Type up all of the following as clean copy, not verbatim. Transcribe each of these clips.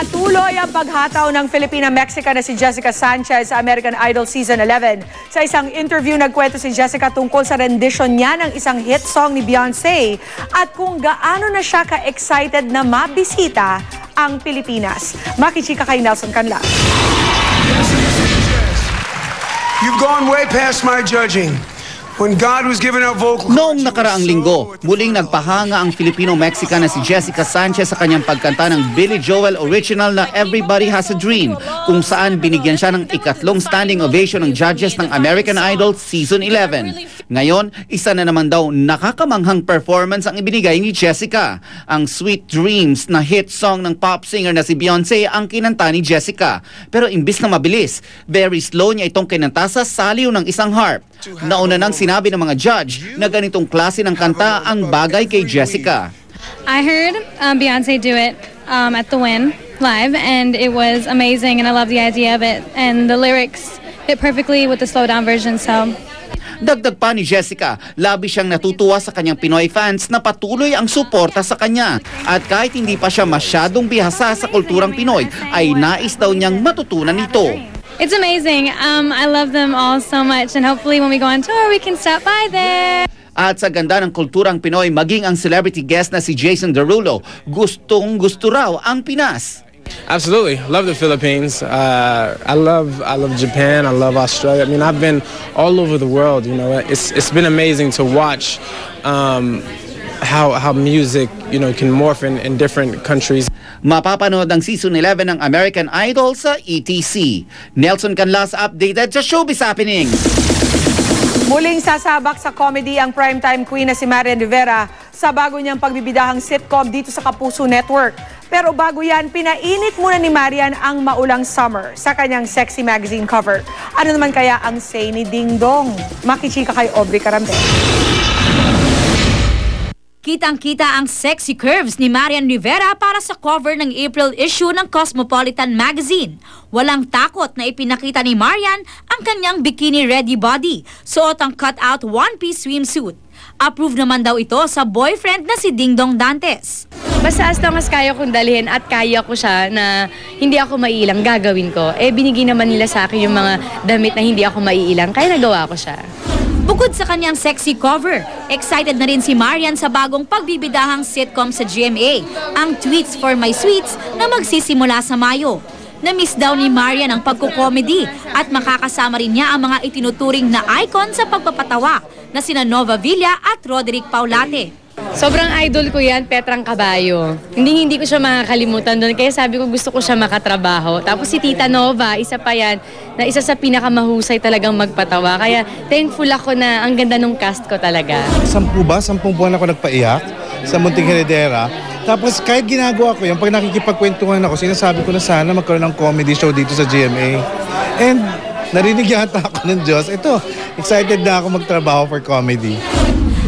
Patuloy ang paghataw ng Filipina-Mexican na si Jessica Sanchez sa American Idol Season 11. Sa isang interview, nagkwento si Jessica tungkol sa rendition niya ng isang hit song ni Beyonce at kung gaano na siya ka-excited na mabisita ang Pilipinas. Makichika kay Nelson Canla. You've gone way past my judging. When God was giving out vocal Noong nakaraang linggo, muling nagpahanga ang Filipino-Mexican na si Jessica Sanchez sa kanyang pagkanta ng Billy Joel original na Everybody Has a Dream, kung saan binigyan siya ng ikatlong standing ovation ng judges ng American Idol Season 11. Ngayon, isa na naman daw nakakamanghang performance ang ibinigay ni Jessica. Ang Sweet Dreams na hit song ng pop singer na si Beyonce ang kinanta ni Jessica. Pero imbis na mabilis, very slow niya itong kinanta sa saliw ng isang harp. Nauna nang sinabi ng mga judge na ganitong klase ng kanta ang bagay kay Jessica. I heard Beyonce do it at the Wynn live, and it was amazing, and I love the idea of it. And the lyrics fit perfectly with the slowdown version, so... Dagdag pa ni Jessica, labis siyang natutuwa sa kanyang Pinoy fans na patuloy ang suporta sa kanya. At kahit hindi pa siya masyadong bihasa sa kulturang Pinoy, ay nais daw niyang matutunan ito. It's amazing. I love them all so much, and hopefully when we go on tour, we can stop by there. At sa ganda ng kulturang Pinoy, maging ang celebrity guest na si Jason Derulo, gustong-gusto raw ang Pinas. Absolutely, love the Philippines. I love Japan. I love Australia. I mean, I've been all over the world. You know, it's been amazing to watch how music can morph in different countries. Mapapanood ang Season 11 ng American Idol sa ETC. Nelson Canlas updated sa Showbiz Happening. Muling sasabak sa comedy ang primetime queen na si Marian Rivera sa bago niyang pagbibidahang sitcom dito sa Kapuso Network. Pero bago yan, pinainit muna ni Marian ang maulang summer sa kanyang sexy magazine cover. Ano naman kaya ang say ni Ding Dong? Makichika kay Aubrey Carambe. Kitang-kita ang sexy curves ni Marian Rivera para sa cover ng April issue ng Cosmopolitan magazine. Walang takot na ipinakita ni Marian ang kanyang bikini-ready body, suot ang cut-out one-piece swimsuit. Approved naman daw ito sa boyfriend na si Ding Dong Dantes. Basta as long as kaya kong dalhin at kaya ko siya na hindi ako maiilang, gagawin ko. Binigay naman nila sa akin yung mga damit na hindi ako maiilang, kaya nagawa ko siya. Bukod sa kanyang sexy cover, excited na rin si Marian sa bagong pagbibidahang sitcom sa GMA, ang Tweets for My Sweets na magsisimula sa Mayo. Na-miss daw ni Marian ang pagkukomedy at makakasama rin niya ang mga itinuturing na icon sa pagpapatawa na sina Nova Villa at Roderick Paulate. Sobrang idol ko yan, Petrang Caballo. Hindi ko siya makakalimutan doon, kaya sabi ko gusto ko siya makatrabaho. Tapos si Tita Nova, isa pa yan, na isa sa pinakamahusay talagang magpatawa. Kaya thankful ako na ang ganda ng cast ko talaga. 10 buwan ako nagpaiyak sa Munting Heredera. Tapos kahit ginagawa ko yan, pag nakikipagkwentuhan ako, sinasabi ko na sana magkaroon ng comedy show dito sa GMA. And narinig yata ako ng Diyos. Ito, excited na ako magtrabaho for comedy.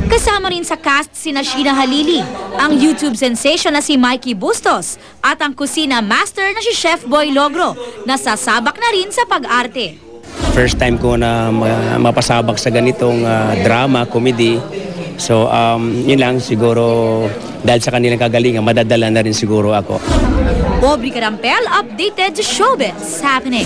Kasama rin sa cast sina Sheena Halili, ang YouTube sensation na si Mikey Bustos at ang kusina master na si Chef Boy Logro na sasabak na rin sa pag-arte. First time ko na mapasabak sa ganitong drama, comedy. So yun lang siguro dahil sa kanilang kagalingan, madadala na rin siguro ako. Aubrey Carampel, updated Showbiz Happening.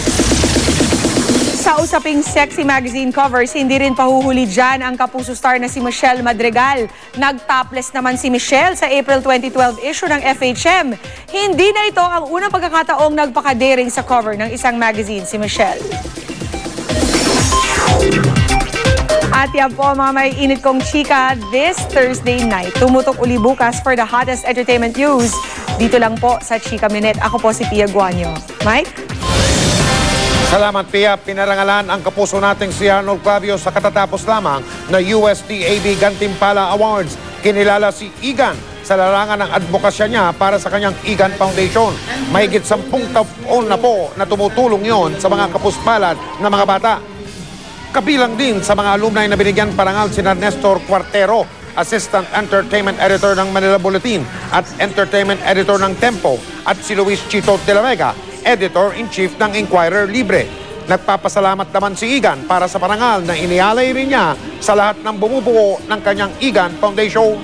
Sa usaping sexy magazine covers, hindi rin pahuhuli dyan ang Kapuso star na si Michelle Madrigal. Nag-topless naman si Michelle sa April 2012 issue ng FHM. Hindi na ito ang unang pagkakataong nagpakadaring sa cover ng isang magazine si Michelle. At yan po mga may init kong chika this Thursday night. Tumutok uli bukas for the hottest entertainment news. Dito lang po sa Chika Minute. Ako po si Pia Guanyo. Mike? Salamat, Pia. Pinarangalan ang kapuso nating si Arnold Clavio sa katatapos lamang na USDAB Gantimpala Awards. Kinilala si Igan sa larangan ng advokasya niya para sa kanyang Igan Foundation. Mahigit 10 taon na po na tumutulong yon sa mga kapuspalad na mga bata. Kabilang din sa mga alumni na binigyan parangal si Nestor Cuartero, Assistant Entertainment Editor ng Manila Bulletin at Entertainment Editor ng Tempo, at si Luis Chito de la Vega, Editor-in-Chief ng Inquirer Libre. Nagpapasalamat naman si Igan para sa parangal na inialay rin niya sa lahat ng bumubuo ng kanyang Igan Foundation.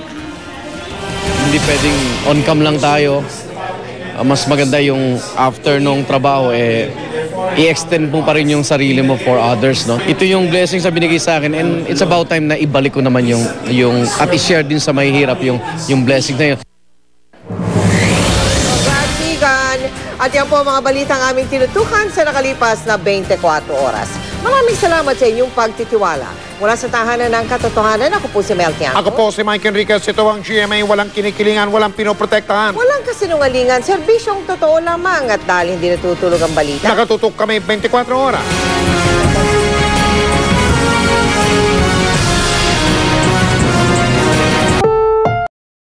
Hindi pwedeng on-cam lang tayo. mas maganda yung after nung trabaho, i-extend mo pa rin yung sarili mo for others, no? Ito yung blessings na binigay sa akin, and it's about time na ibalik ko naman yung at i-share din sa mahihirap yung blessing na yun. Congrats, Igan! At yan po ang mga balitang aming tinutukan sa nakalipas na 24 oras. Maraming salamat sa inyong pagtitiwala. Mula sa tahanan ng katotohanan, ako po si Mel Tiago. Ako po si Mike Enriquez. Ito ang GMA. Walang kinikilingan, walang pinoprotektahan. Walang kasinungalingan, serbisyong totoo lamang at dahil hindi natutulog ang balita. Nakatutok kami 24 oras.